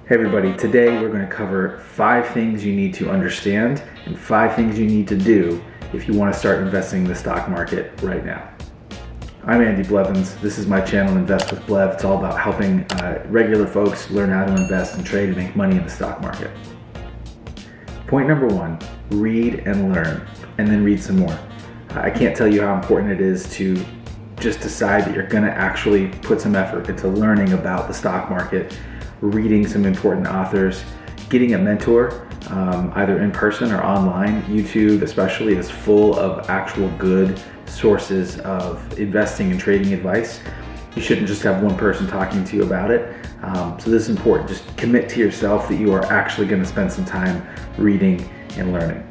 Hey everybody, today we're going to cover 5 things you need to understand and 5 things you need to do if you want to start investing in the stock market right now. I'm Andy Blevins. This is my channel, Invest with Blev. It's all about helping regular folks learn how to invest and trade and make money in the stock market. Point number 1, read and learn, and then read some more. I can't tell you how important it is to just decide that you're going to actually put some effort into learning about the stock market, reading some important authors, getting a mentor, either in person or online. YouTube especially is full of actual good sources of investing and trading advice. You shouldn't just have one person talking to you about it. So this is important. Just commit to yourself that you are actually going to spend some time reading and learning.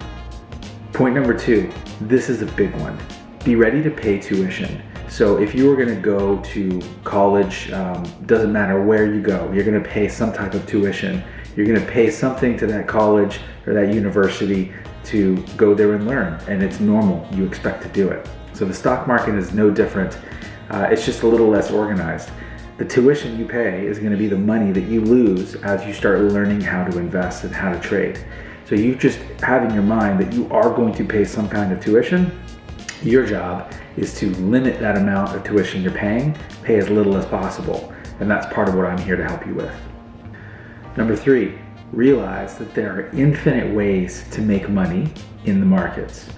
Point number 2, this is a big one. Be ready to pay tuition. So if you were going to go to college, doesn't matter where you go, you're going to pay some type of tuition. You're going to pay something to that college or that university to go there and learn, and it's normal. You expect to do it. So the stock market is no different. It's just a little less organized. The tuition you pay is going to be the money that you lose as you start learning how to invest and how to trade. So you just have in your mind that you are going to pay some kind of tuition. Your job is to limit that amount of tuition you're paying, pay as little as possible. And that's part of what I'm here to help you with. Number 3, realize that there are infinite ways to make money in the markets.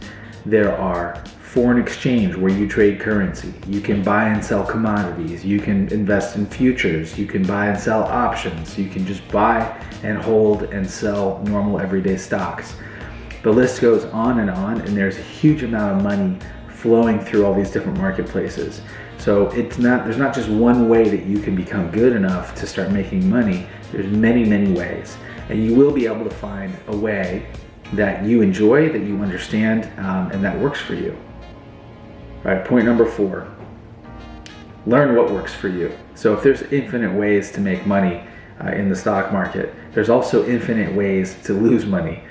There are foreign exchange where you trade currency. You can buy and sell commodities. You can invest in futures. You can buy and sell options. You can just buy and hold and sell normal everyday stocks. The list goes on, and there's a huge amount of money flowing through all these different marketplaces. So there's not just one way that you can become good enough to start making money. There's many, many ways. And you will be able to find a way that you enjoy, that you understand, and that works for you. All right, point number 4, learn what works for you. So if there's infinite ways to make money in the stock market, there's also infinite ways to lose money.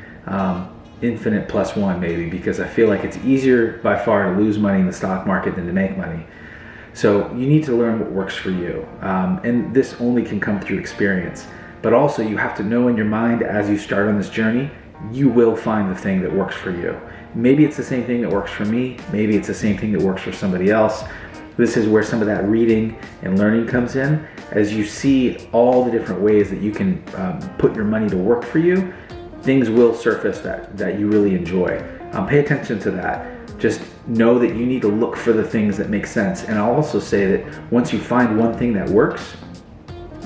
Infinite plus 1 maybe, because I feel like it's easier by far to lose money in the stock market than to make money. So you need to learn what works for you. And this only can come through experience. But also you have to know in your mind as you start on this journey, you will find the thing that works for you. Maybe it's the same thing that works for me. Maybe it's the same thing that works for somebody else. This is where some of that reading and learning comes in. As you see all the different ways that you can put your money to work for you, things will surface that you really enjoy. Pay attention to that. Just know that you need to look for the things that make sense. And I'll also say that once you find one thing that works,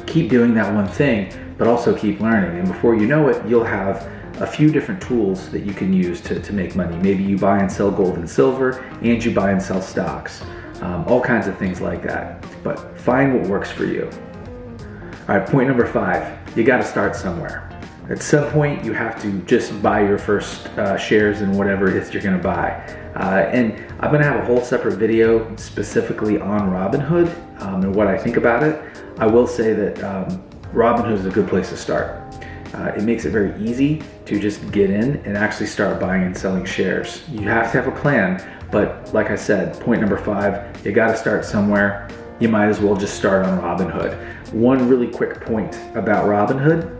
keep doing that one thing, but also keep learning. And before you know it, you'll have a few different tools that you can use to make money. Maybe you buy and sell gold and silver, and you buy and sell stocks. All kinds of things like that. But find what works for you. All right, point number 5, you got to start somewhere. At some point, you have to just buy your first shares in whatever it is you're going to buy. And I'm going to have a whole separate video specifically on Robinhood and what I think about it. I will say that Robinhood is a good place to start. It makes it very easy to just get in and actually start buying and selling shares. You have to have a plan, but like I said, point number 5, you got to start somewhere. You might as well just start on Robinhood. One really quick point about Robinhood,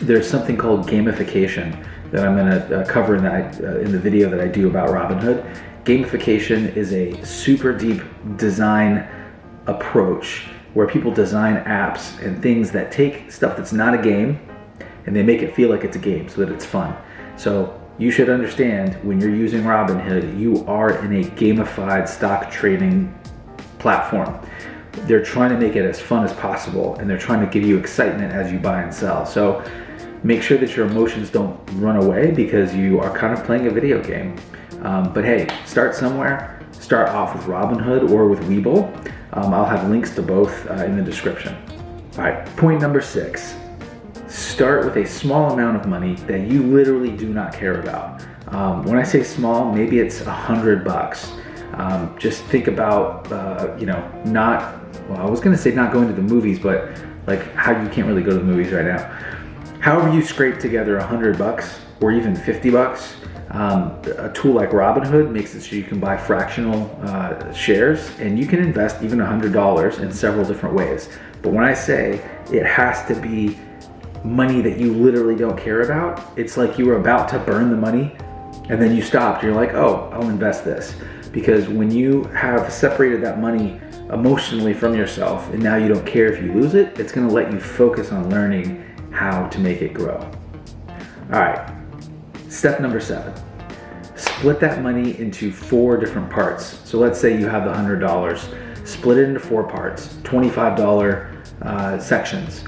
there's something called gamification that I'm going to cover in the video that I do about Robinhood. Gamification is a super deep design approach where people design apps and things that take stuff that's not a game and they make it feel like it's a game so that it's fun. So you should understand when you're using Robinhood, you are in a gamified stock trading platform. They're trying to make it as fun as possible, and they're trying to give you excitement as you buy and sell. So make sure that your emotions don't run away because you are kind of playing a video game. But hey, start somewhere. Start off with Robinhood or with Webull. I'll have links to both in the description. All right, point number 6. Start with a small amount of money that you literally do not care about. When I say small, maybe it's $100. Just think about, I was gonna say not going to the movies, but like how you can't really go to the movies right now. However you scrape together $100 or even $50, a tool like Robinhood makes it so you can buy fractional shares, and you can invest even $100 in several different ways. But when I say it has to be money that you literally don't care about. It's like you were about to burn the money and then you stopped. You're like, oh, I'll invest this. Because when you have separated that money emotionally from yourself and now you don't care if you lose it, it's gonna let you focus on learning how to make it grow. All right, step number 7. Split that money into 4 different parts. So let's say you have the $100, split it into 4 parts, $25 sections.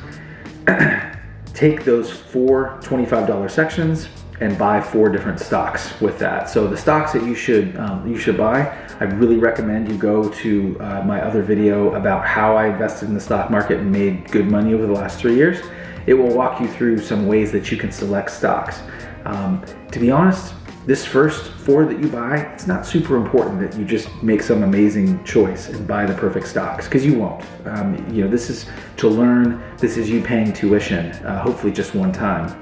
Take those 4 $25 sections and buy 4 different stocks with that. So the stocks that you should buy, I really recommend you go to my other video about how I invested in the stock market and made good money over the last 3 years. It will walk you through some ways that you can select stocks. To be honest, this first 4 that you buy, it's not super important that you just make some amazing choice and buy the perfect stocks, because you won't. This is to learn. This is you paying tuition, hopefully just one time.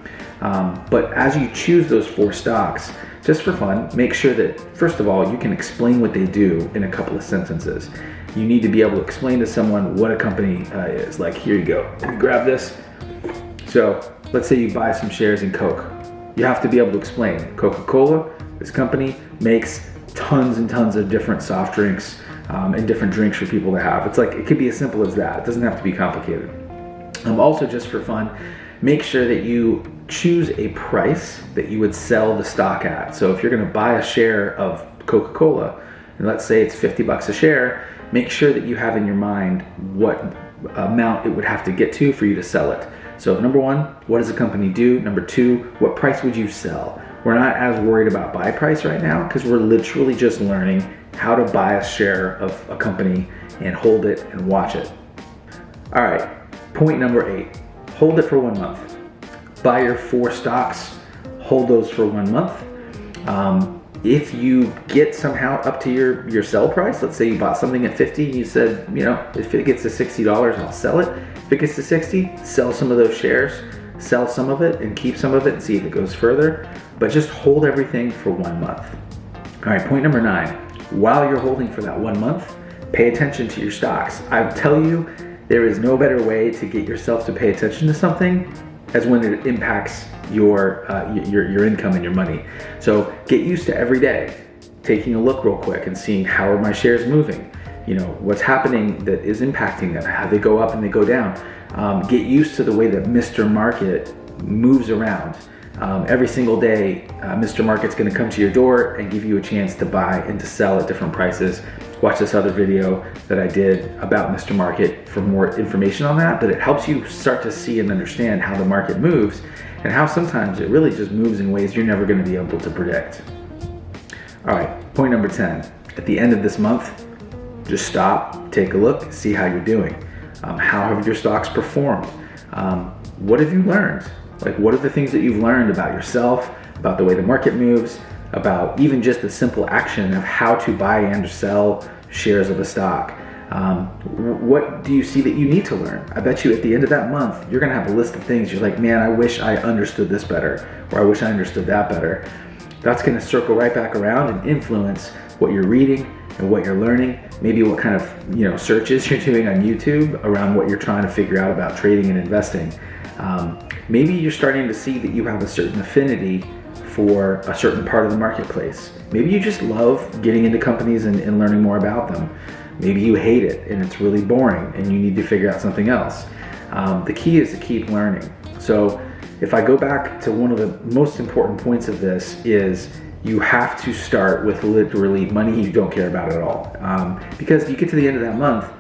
But as you choose those 4 stocks, just for fun, make sure that, first of all, you can explain what they do in a couple of sentences. You need to be able to explain to someone what a company is. Like, here you go, let me grab this. So let's say you buy some shares in Coke. You have to be able to explain Coca-Cola, this company, makes tons and tons of different soft drinks and different drinks for people to have. It's like, it could be as simple as that. It doesn't have to be complicated. Also, just for fun, make sure that you choose a price that you would sell the stock at. So if you're gonna buy a share of Coca-Cola, and let's say it's $50 a share, make sure that you have in your mind what amount it would have to get to for you to sell it. So number 1, what does the company do? Number 2, what price would you sell? We're not as worried about buy price right now because we're literally just learning how to buy a share of a company and hold it and watch it. All right, point number 8, hold it for 1 month. Buy your 4 stocks, hold those for 1 month. If you get somehow up to your sell price, let's say you bought something at 50 and you said, if it gets to $60, I'll sell it. If it gets to 60, sell some of those shares, sell some of it and keep some of it and see if it goes further, but just hold everything for 1 month. All right, point number 9, while you're holding for that 1 month, pay attention to your stocks. I tell you, there is no better way to get yourself to pay attention to something as when it impacts your income and your money. So get used to every day taking a look real quick and seeing how are my shares moving, what's happening that is impacting them, how they go up and they go down. Get used to the way that Mr. Market moves around. Every single day, Mr. Market's gonna come to your door and give you a chance to buy and to sell at different prices. Watch this other video that I did about Mr. Market for more information on that, but it helps you start to see and understand how the market moves and how sometimes it really just moves in ways you're never gonna be able to predict. All right, point number 10. At the end of this month, just stop, take a look, see how you're doing. How have your stocks performed? What have you learned? Like, what are the things that you've learned about yourself, about the way the market moves, about even just the simple action of how to buy and sell shares of a stock? What do you see that you need to learn? I bet you at the end of that month, you're gonna have a list of things. You're like, man, I wish I understood this better, or I wish I understood that better. That's gonna circle right back around and influence what you're reading and what you're learning, maybe what kind of searches you're doing on YouTube around what you're trying to figure out about trading and investing. Maybe you're starting to see that you have a certain affinity for a certain part of the marketplace. Maybe you just love getting into companies and learning more about them. Maybe you hate it and it's really boring and you need to figure out something else. The key is to keep learning. So if I go back to one of the most important points of this is you have to start with literally money you don't care about at all. Because if you get to the end of that month,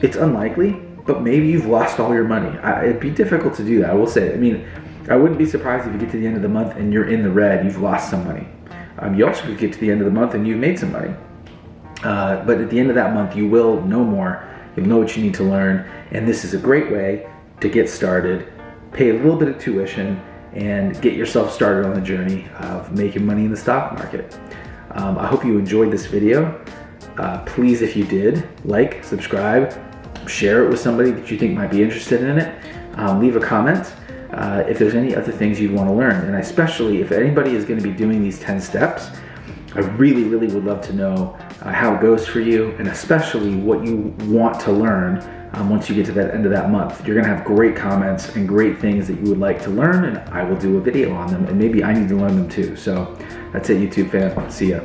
it's unlikely, but maybe you've lost all your money. It'd be difficult to do that, I will say. I mean, I wouldn't be surprised if you get to the end of the month and you're in the red, you've lost some money. You also could get to the end of the month and you've made some money. But at the end of that month, you will know more, you'll know what you need to learn, and this is a great way to get started, pay a little bit of tuition, and get yourself started on the journey of making money in the stock market. I hope you enjoyed this video. Please, if you did, like, subscribe, share it with somebody that you think might be interested in it. Leave a comment if there's any other things you'd want to learn. And especially if anybody is going to be doing these 10 steps, I really, really would love to know how it goes for you, and especially what you want to learn once you get to that end of that month. You're gonna have great comments and great things that you would like to learn, and I will do a video on them, and maybe I need to learn them too. So that's it, YouTube fam. See ya.